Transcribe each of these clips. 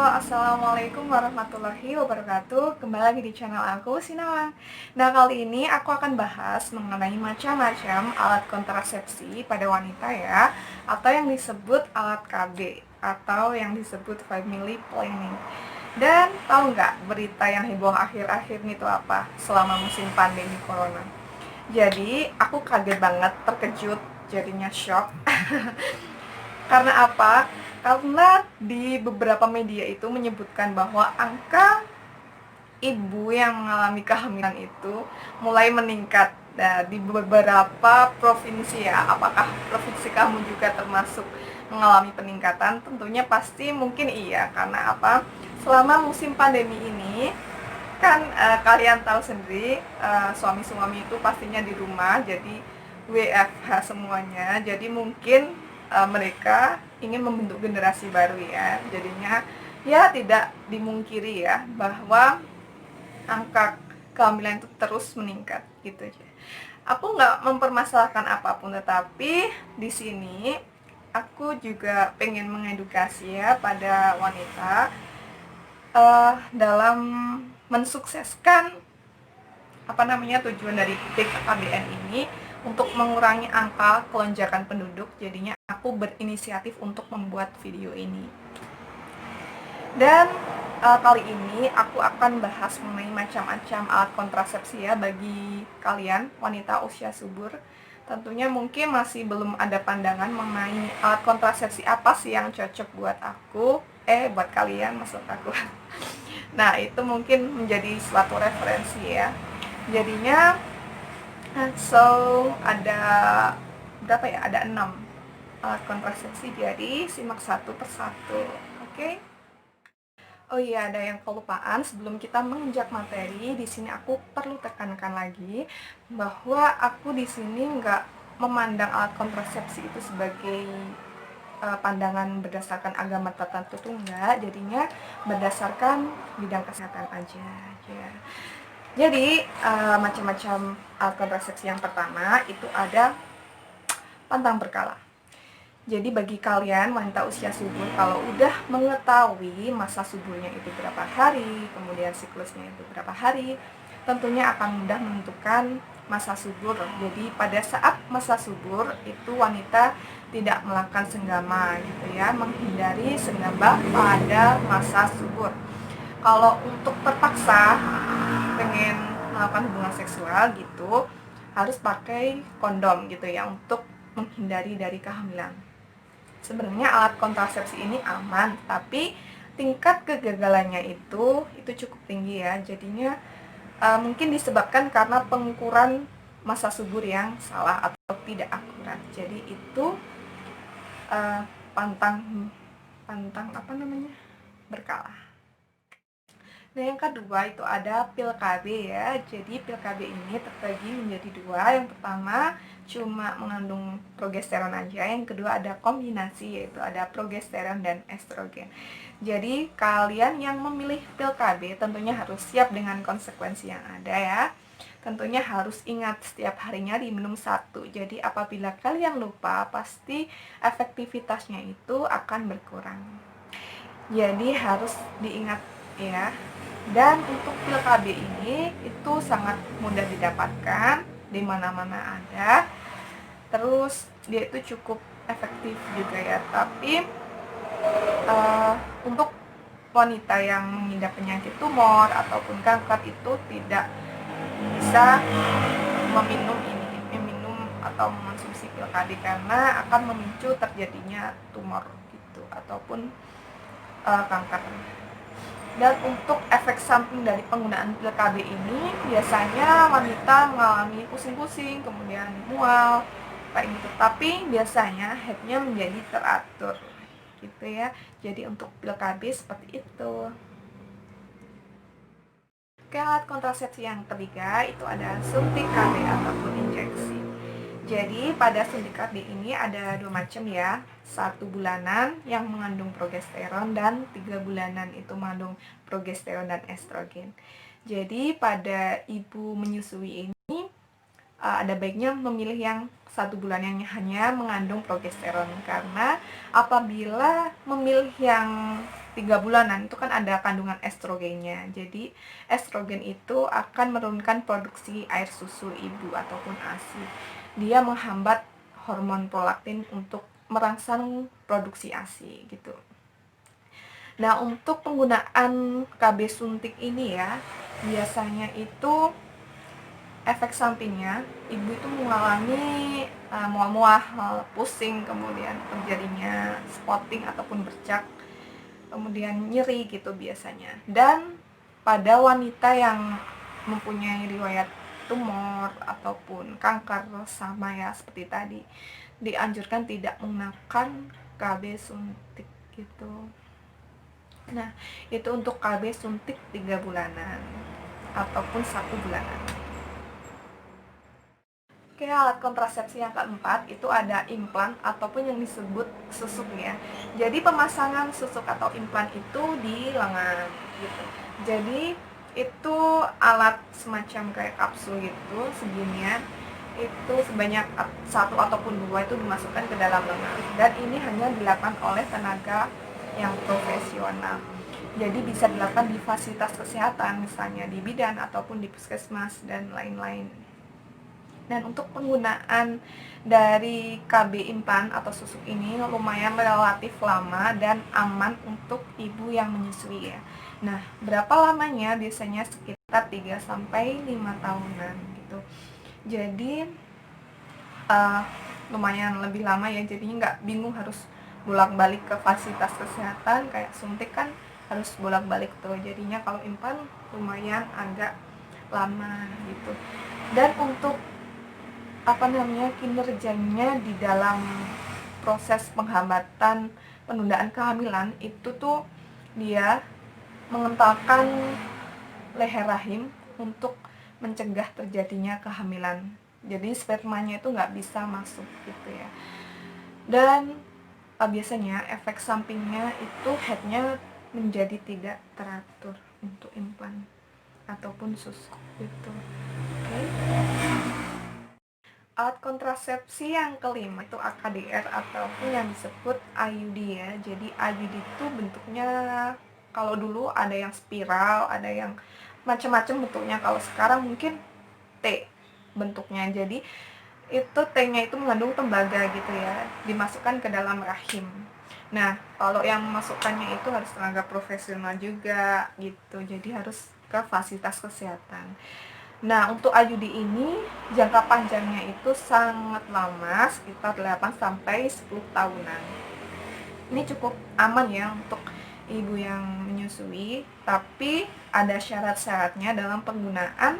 Assalamualaikum warahmatullahi wabarakatuh. Kembali lagi di channel aku, Sinawang. Nah, kali ini aku akan bahas mengenai macam-macam alat kontrasepsi pada wanita ya, atau yang disebut alat KB, atau yang disebut family planning. Dan tahu nggak berita yang heboh akhir-akhir ini tuh apa selama musim pandemi corona? Jadi, aku kaget banget, terkejut, jadinya shock. Karena apa? Karena di beberapa media itu menyebutkan bahwa angka ibu yang mengalami kehamilan itu mulai meningkat. Nah, di beberapa provinsi ya, apakah provinsi kamu juga termasuk mengalami peningkatan? Tentunya pasti mungkin iya, karena apa? Selama musim pandemi ini, kan kalian tahu sendiri, suami-suami itu pastinya di rumah, jadi WFH semuanya. Jadi mungkin mereka ingin membentuk generasi baru ya. Jadinya ya tidak dimungkiri ya bahwa angka kehamilan itu terus meningkat gitu aja. Aku nggak mempermasalahkan apapun, tetapi di sini aku juga pengen mengedukasi ya pada wanita dalam mensukseskan tujuan dari BKKBN ini untuk mengurangi angka kelonjakan penduduk. Jadinya aku berinisiatif untuk membuat video ini. Dan kali ini aku akan bahas mengenai macam-macam alat kontrasepsi ya bagi kalian wanita usia subur. Tentunya mungkin masih belum ada pandangan mengenai alat kontrasepsi apa sih yang cocok buat aku, buat kalian maksud aku. Nah, itu mungkin menjadi suatu referensi ya. Jadinya ada berapa ya? Ada 6 alat kontrasepsi, jadi simak satu persatu. Oke? Oh iya, ada yang kelupaan sebelum kita menginjak materi. Di sini aku perlu tekankan lagi bahwa aku di sini nggak memandang alat kontrasepsi itu sebagai pandangan berdasarkan agama tertentu tuh enggak. Jadinya berdasarkan bidang kesehatan aja ya. Jadi macam-macam alat kontrasepsi yang pertama itu ada pantang berkala. Jadi bagi kalian wanita usia subur, kalau udah mengetahui masa suburnya itu berapa hari, kemudian siklusnya itu berapa hari, tentunya akan mudah menentukan masa subur. Jadi pada saat masa subur itu wanita tidak melakukan senggama gitu ya, menghindari senggama pada masa subur. Kalau untuk terpaksa pengen melakukan hubungan seksual gitu, harus pakai kondom gitu ya untuk menghindari dari kehamilan. Sebenarnya alat kontrasepsi ini aman, tapi tingkat kegagalannya itu cukup tinggi ya. Jadinya mungkin disebabkan karena pengukuran masa subur yang salah atau tidak akurat. Jadi itu uh, pantang berkala. Nah, yang kedua itu ada pil KB ya. Jadi pil KB ini terbagi menjadi dua. Yang pertama cuma mengandung progesteron aja. Yang kedua ada kombinasi, yaitu ada progesteron dan estrogen. Jadi kalian yang memilih pil KB tentunya harus siap dengan konsekuensi yang ada ya. Tentunya harus ingat setiap harinya diminum satu. Jadi apabila kalian lupa, pasti efektivitasnya itu akan berkurang. Jadi harus diingat ya. Dan untuk pil KB ini itu sangat mudah didapatkan, di mana-mana ada. Terus dia itu cukup efektif juga ya. Tapi untuk wanita yang mengidap penyakit tumor ataupun kanker itu tidak bisa meminum atau mengonsumsi pil KB karena akan memicu terjadinya tumor gitu ataupun kanker. Dan untuk efek samping dari penggunaan pil KB ini biasanya wanita mengalami pusing-pusing, kemudian mual kayak gitu. Tapi biasanya headnya menjadi teratur gitu ya. Jadi untuk pil KB seperti itu. Oke, alat kontrasepsi yang ketiga itu ada suntik KB ataupun injeksi. Jadi pada suntik KB ini ada dua macam ya, 1 bulanan yang mengandung progesteron dan 3 bulanan itu mengandung progesteron dan estrogen. Jadi pada ibu menyusui ini ada baiknya memilih yang 1 bulan yang hanya mengandung progesteron, karena apabila memilih yang 3 bulanan itu kan ada kandungan estrogennya. Jadi estrogen itu akan menurunkan produksi air susu ibu ataupun ASI. Dia menghambat hormon prolaktin untuk merangsang produksi ASI gitu. Nah, untuk penggunaan KB suntik ini ya, biasanya itu efek sampingnya ibu itu mengalami mual-mual, pusing, kemudian terjadinya spotting ataupun bercak, kemudian nyeri gitu biasanya. Dan pada wanita yang mempunyai riwayat tumor ataupun kanker sama ya seperti tadi, dianjurkan tidak menggunakan KB suntik gitu. Nah, itu untuk KB suntik 3 bulanan ataupun 1 bulanan. Oke, alat kontrasepsi yang keempat itu ada implan ataupun yang disebut susuk ya. Jadi pemasangan susuk atau implan itu di lengan gitu. Jadi itu alat semacam kayak kapsul gitu, seginian. Itu sebanyak 1 ataupun 2 itu dimasukkan ke dalam lengan. Dan ini hanya dilakukan oleh tenaga yang profesional. Jadi bisa dilakukan di fasilitas kesehatan, misalnya di bidan ataupun di puskesmas dan lain-lain. Dan untuk penggunaan dari KB implan atau susuk ini lumayan relatif lama dan aman untuk ibu yang menyusui ya. Nah, berapa lamanya? Biasanya sekitar 3-5 tahunan gitu. Jadi lumayan lebih lama ya, jadinya nggak bingung harus bolak-balik ke fasilitas kesehatan. Kayak suntik kan harus bolak-balik tuh, jadinya kalau implan lumayan agak lama gitu. Dan untuk kinerjanya di dalam proses penghambatan penundaan kehamilan itu tuh dia mengentalkan leher rahim untuk mencegah terjadinya kehamilan. Jadi spermanya itu nggak bisa masuk gitu ya. Dan biasanya efek sampingnya itu headnya menjadi tidak teratur untuk implan ataupun susuk gitu. Oke. Alat kontrasepsi yang kelima itu AKDR ataupun yang disebut IUD ya. Jadi IUD itu bentuknya, kalau dulu ada yang spiral, ada yang macam-macam bentuknya. Kalau sekarang mungkin T bentuknya. Jadi itu T-nya itu mengandung tembaga gitu ya, dimasukkan ke dalam rahim. Nah, kalau yang memasukkannya itu harus tenaga profesional juga gitu. Jadi harus ke fasilitas kesehatan. Nah, untuk IUD ini jangka panjangnya itu sangat lama, sekitar 8-10 tahunan. Ini cukup aman ya untuk ibu yang menyusui, tapi ada syarat-syaratnya dalam penggunaan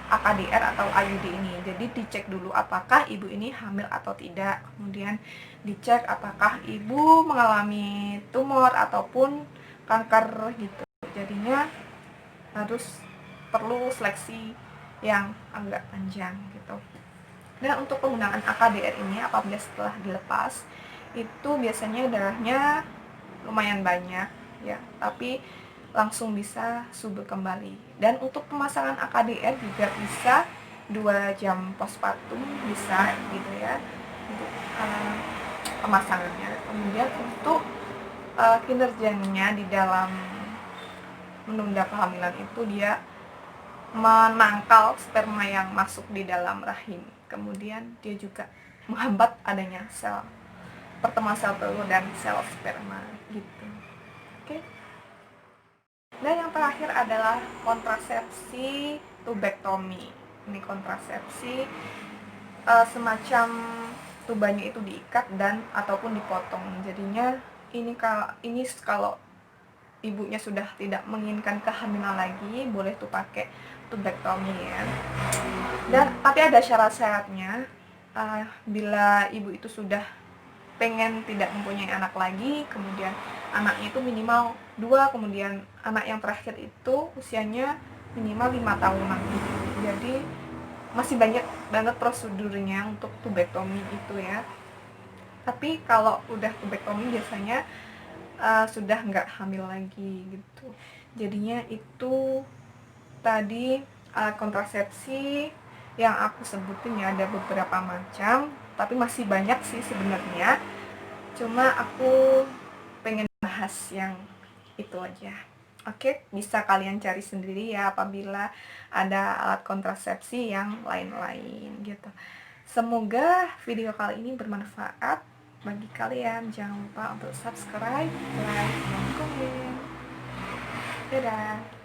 AKDR atau IUD ini. Jadi dicek dulu apakah ibu ini hamil atau tidak, kemudian dicek apakah ibu mengalami tumor ataupun kanker gitu. Jadinya harus perlu seleksi yang agak panjang gitu. Dan untuk penggunaan AKDR ini apabila setelah dilepas itu biasanya darahnya lumayan banyak ya, tapi langsung bisa subur kembali. Dan untuk pemasangan AKDR juga bisa 2 jam postpartum bisa gitu ya untuk pemasangannya. Kemudian untuk kinerjanya di dalam menunda kehamilan itu dia menangkal sperma yang masuk di dalam rahim. Kemudian dia juga menghambat adanya pertemuan sel telur dan sel sperma gitu. Oke. Dan yang terakhir adalah kontrasepsi tubektomi. Ini kontrasepsi semacam tubanya itu diikat dan ataupun dipotong. Jadinya ini kalau ibunya sudah tidak menginginkan kehamilan lagi, boleh tuh pakai tubektomi ya. Dan tapi ada syarat-syaratnya. Bila ibu itu sudah pengen tidak mempunyai anak lagi, kemudian anaknya itu minimal 2, kemudian anak yang terakhir itu usianya minimal 5 tahunan gitu. Jadi masih banyak banget prosedurnya untuk tubektomi itu ya. Tapi kalau udah tubektomi biasanya sudah nggak hamil lagi gitu. Jadinya itu tadi alat kontrasepsi yang aku sebutin ya, ada beberapa macam, tapi masih banyak sih sebenarnya. Cuma aku pengen bahas yang itu aja. Oke, bisa kalian cari sendiri ya apabila ada alat kontrasepsi yang lain-lain gitu. Semoga video kali ini bermanfaat bagi kalian. Jangan lupa untuk subscribe, like, dan komen. Dadah.